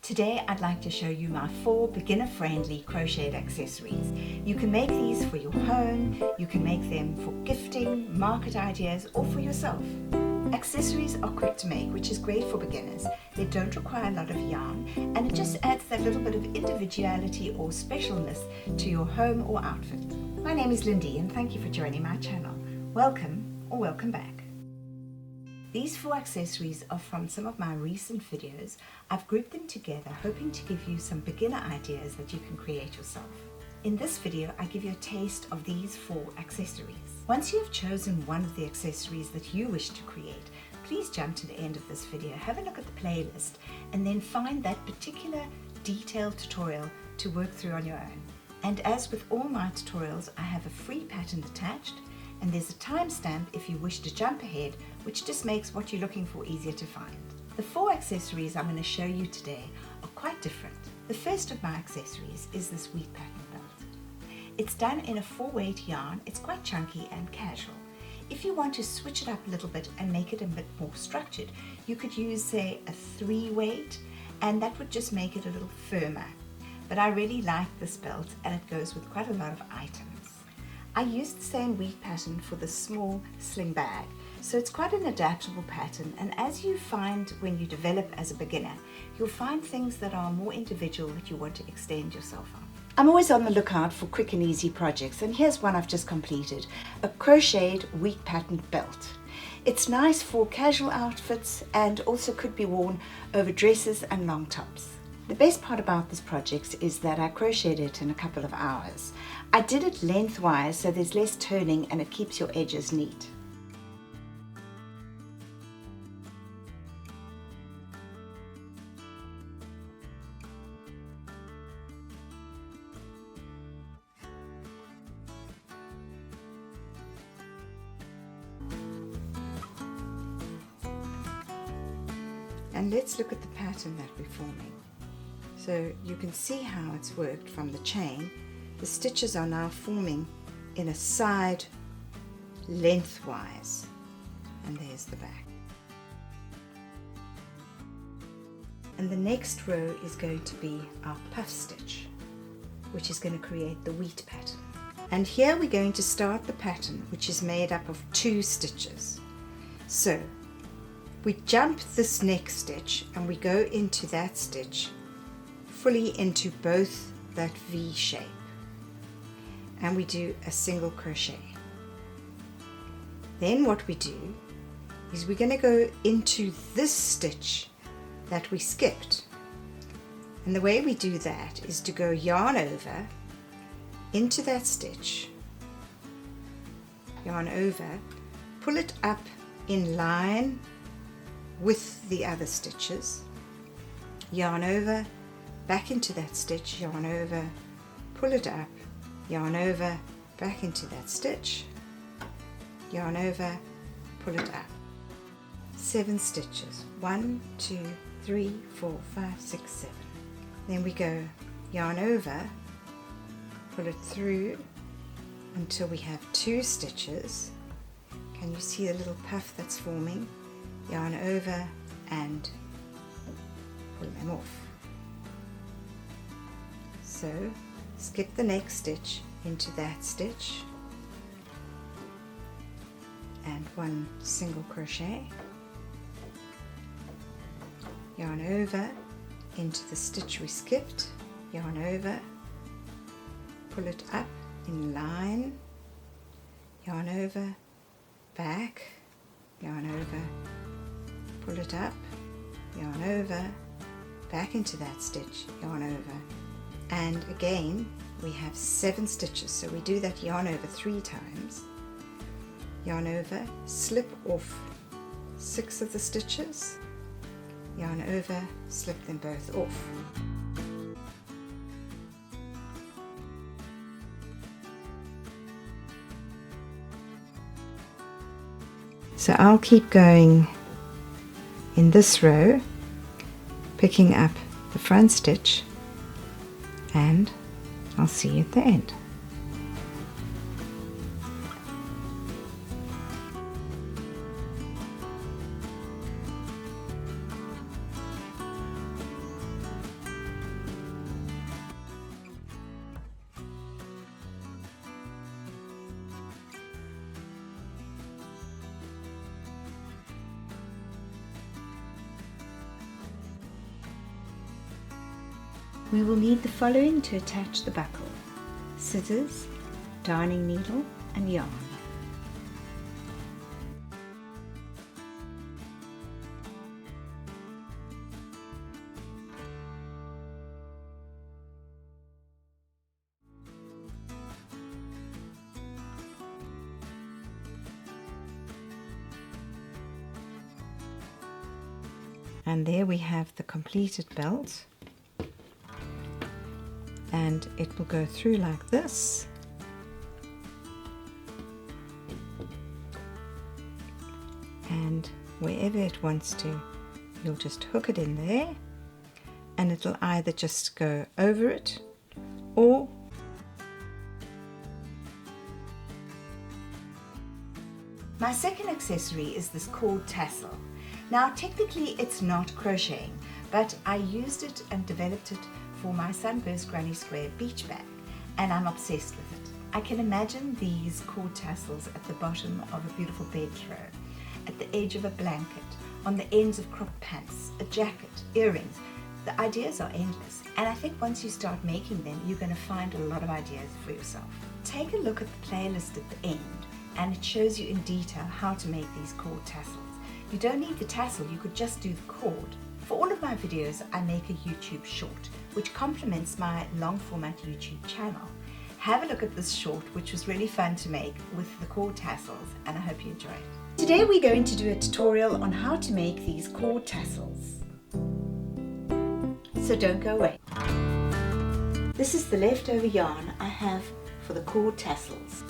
Today I'd like to show you my 4 beginner-friendly crocheted accessories. You can make these for your home, you can make them for gifting, market ideas, or for yourself. Accessories are quick to make, which is great for beginners. They don't require a lot of yarn, and it just adds that little bit of individuality or specialness to your home or outfit. My name is Lindy, and thank you for joining my channel. Welcome or welcome back. These 4 accessories are from some of my recent videos. I've grouped them together, hoping to give you some beginner ideas that you can create yourself. In this video, I give you a taste of these 4 accessories. Once you have chosen one of the accessories that you wish to create, please jump to the end of this video, have a look at the playlist, and then find that particular detailed tutorial to work through on your own. And as with all my tutorials, I have a free pattern attached, and there's a timestamp if you wish to jump ahead, which just makes what you're looking for easier to find. The 4 accessories I'm going to show you today are quite different. The first of my accessories is this wheat pattern belt. It's done in a 4-weight yarn. It's quite chunky and casual. If you want to switch it up a little bit and make it a bit more structured, you could use, say, a 3-weight, and that would just make it a little firmer. But I really like this belt, and it goes with quite a lot of items. I used the same wheat pattern for the small sling bag, so it's quite an adaptable pattern, and as you find when you develop as a beginner, you'll find things that are more individual that you want to extend yourself on. I'm always on the lookout for quick and easy projects, and here's one I've just completed, a crocheted wheat pattern belt. It's nice for casual outfits and also could be worn over dresses and long tops. The best part about this project is that I crocheted it in a couple of hours. I did it lengthwise so there's less turning and it keeps your edges neat. And let's look at the pattern that we're forming. So you can see how it's worked from the chain. The stitches are now forming in a side lengthwise, and there's the back. And the next row is going to be our puff stitch, which is going to create the wheat pattern. And here we're going to start the pattern, which is made up of 2 stitches. So we jump this next stitch and we go into that stitch fully into both that V shape, and we do a single crochet. Then what we do is we're going to go into this stitch that we skipped, and the way we do that is to go yarn over into that stitch, yarn over, pull it up in line with the other stitches, yarn over, back into that stitch, yarn over, pull it up, yarn over, back into that stitch, yarn over, pull it up. 7 stitches. 1, 2, 3, 4, 5, 6, 7. Then we go yarn over, pull it through until we have 2 stitches. Can you see the little puff that's forming? Yarn over and pull them off. So skip the next stitch into that stitch and 1 single crochet, yarn over into the stitch we skipped, yarn over, pull it up in line, yarn over, back, yarn over, pull it up, yarn over, back into that stitch, yarn over, and again we have 7 stitches, so we do that yarn over 3 times, yarn over, slip off 6 of the stitches, yarn over, slip them both off. So I'll keep going in this row, picking up the front stitch, and I'll see you at the end. We will need the following to attach the buckle: scissors, darning needle and yarn. And there we have the completed belt, and it will go through like this, and wherever it wants to, you'll just hook it in there, and it'll either just go over it or my second accessory is this cord tassel. Now technically it's not crocheting, but I used it and developed it for my Sunburst Granny Square beach bag, and I'm obsessed with it. I can imagine these cord tassels at the bottom of a beautiful bed throw, at the edge of a blanket, on the ends of crop pants, a jacket, earrings. The ideas are endless, and I think once you start making them, you're going to find a lot of ideas for yourself. Take a look at the playlist at the end, and it shows you in detail how to make these cord tassels. You don't need the tassel, you could just do the cord. For all of my videos, I make a YouTube short, which complements my long format YouTube channel. Have a look at this short, which was really fun to make with the cord tassels, and I hope you enjoy it. Today we're going to do a tutorial on how to make these cord tassels. So don't go away. This is the leftover yarn I have for the cord tassels.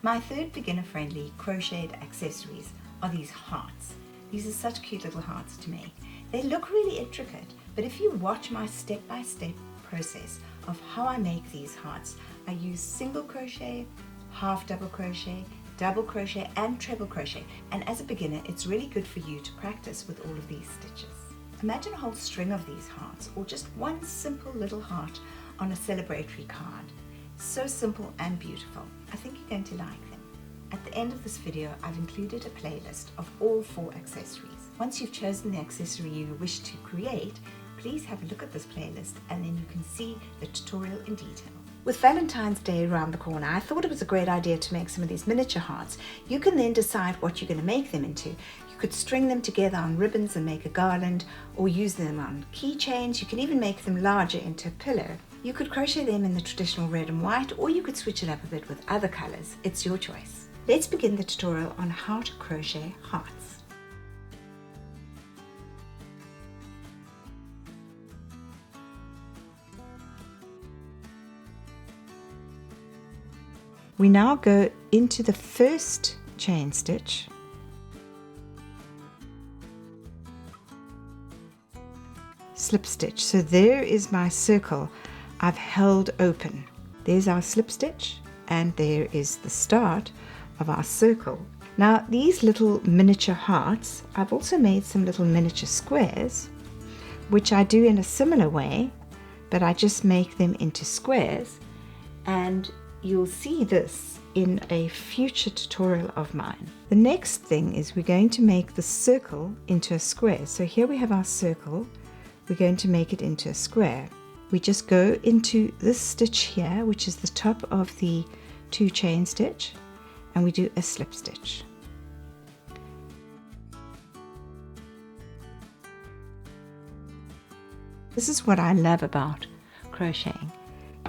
My third beginner-friendly crocheted accessories are these hearts. These are such cute little hearts to make. They look really intricate, but if you watch my step-by-step process of how I make these hearts, I use single crochet, half double crochet, double crochet and treble crochet, and as a beginner it's really good for you to practice with all of these stitches. Imagine a whole string of these hearts, or just one simple little heart on a celebratory card. So simple and beautiful. I think you're going to like them. At the end of this video, I've included a playlist of all 4 accessories. Once you've chosen the accessory you wish to create, please have a look at this playlist, and then you can see the tutorial in detail. With Valentine's Day around the corner, I thought it was a great idea to make some of these miniature hearts. You can then decide what you're going to make them into. You could string them together on ribbons and make a garland, or use them on keychains. You can even make them larger into a pillow. You could crochet them in the traditional red and white, or you could switch it up a bit with other colors. It's your choice. Let's begin the tutorial on how to crochet hearts. We now go into the first chain stitch, slip stitch. So there is my circle I've held open. There's our slip stitch, and there is the start of our circle. Now these little miniature hearts, I've also made some little miniature squares, which I do in a similar way, but I just make them into squares, and you'll see this in a future tutorial of mine. The next thing is we're going to make the circle into a square. So here we have our circle, we're going to make it into a square. We just go into this stitch here, which is the top of the 2 chain stitch, and we do a slip stitch. This is what I love about crocheting.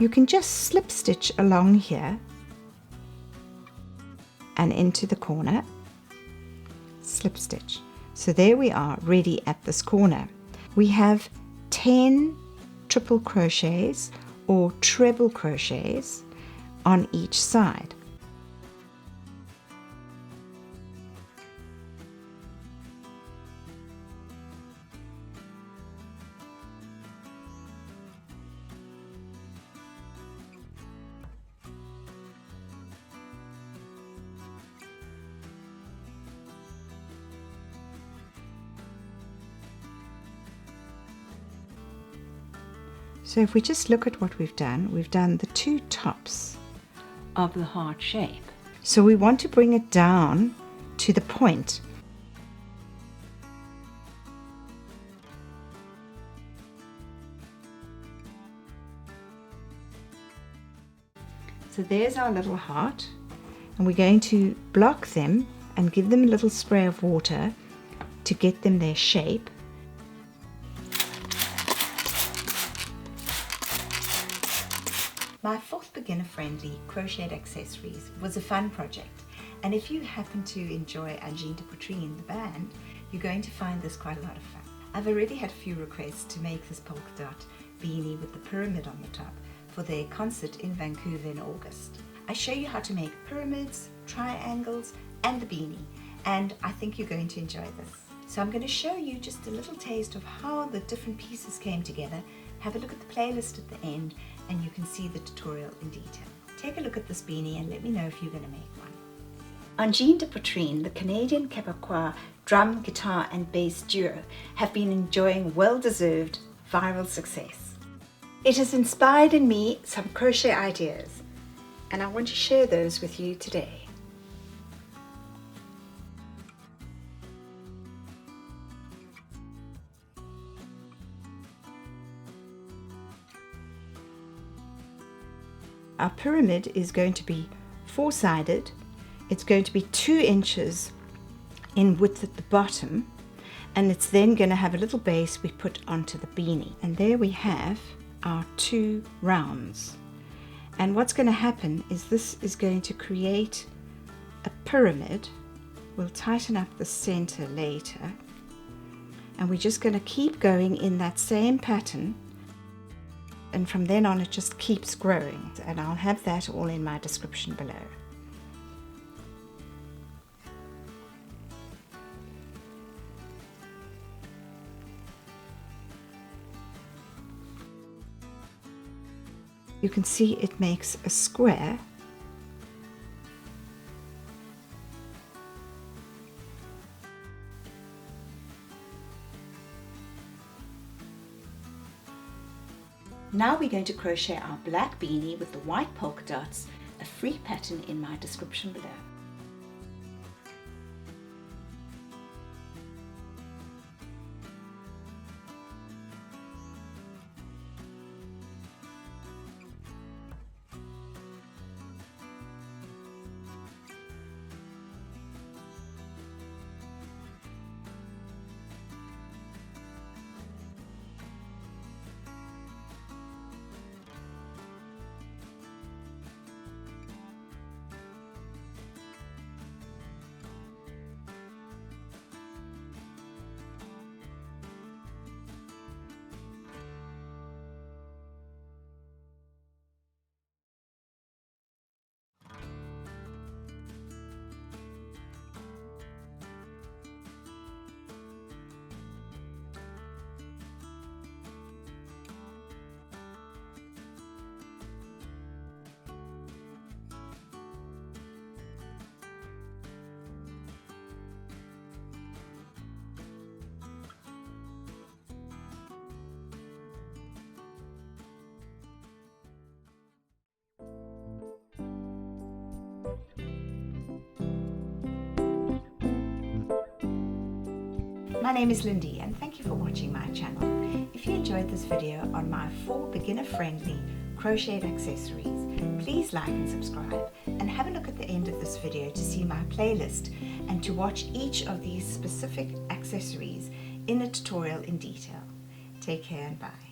You can just slip stitch along here and into the corner, slip stitch. So there we are, ready at this corner. We have 10 triple crochets or treble crochets on each side. So if we just look at what we've done the two tops of the heart shape. So we want to bring it down to the point. So there's our little heart, and we're going to block them and give them a little spray of water to get them their shape. My fourth beginner-friendly Crocheted Accessories was a fun project, and if you happen to enjoy Untitled Chapter, the band, you're going to find this quite a lot of fun. I've already had a few requests to make this polka dot beanie with the pyramid on the top for their concert in Vancouver in August. I show you how to make pyramids, triangles, and the beanie, and I think you're going to enjoy this. So I'm going to show you just a little taste of how the different pieces came together. Have a look at the playlist at the end and you can see the tutorial in detail. Take a look at this beanie and let me know if you're going to make one. Untitled Chapter, the Canadian Quebecois drum, guitar and bass duo, have been enjoying well-deserved viral success. It has inspired in me some crochet ideas, and I want to share those with you today. Our pyramid is going to be four-sided. It's going to be 2 inches in width at the bottom, and it's then going to have a little base we put onto the beanie. And there we have our 2 rounds. And what's going to happen is this is going to create a pyramid. We'll tighten up the center later, and we're just going to keep going in that same pattern. And from then on it just keeps growing, and I'll have that all in my description below. You can see it makes a square. Now we're going to crochet our black beanie with the white polka dots, a free pattern in my description below. My name is Lindy, and thank you for watching my channel. If you enjoyed this video on my 4 beginner-friendly crocheted accessories, please like and subscribe, and have a look at the end of this video to see my playlist and to watch each of these specific accessories in a tutorial in detail. Take care and bye.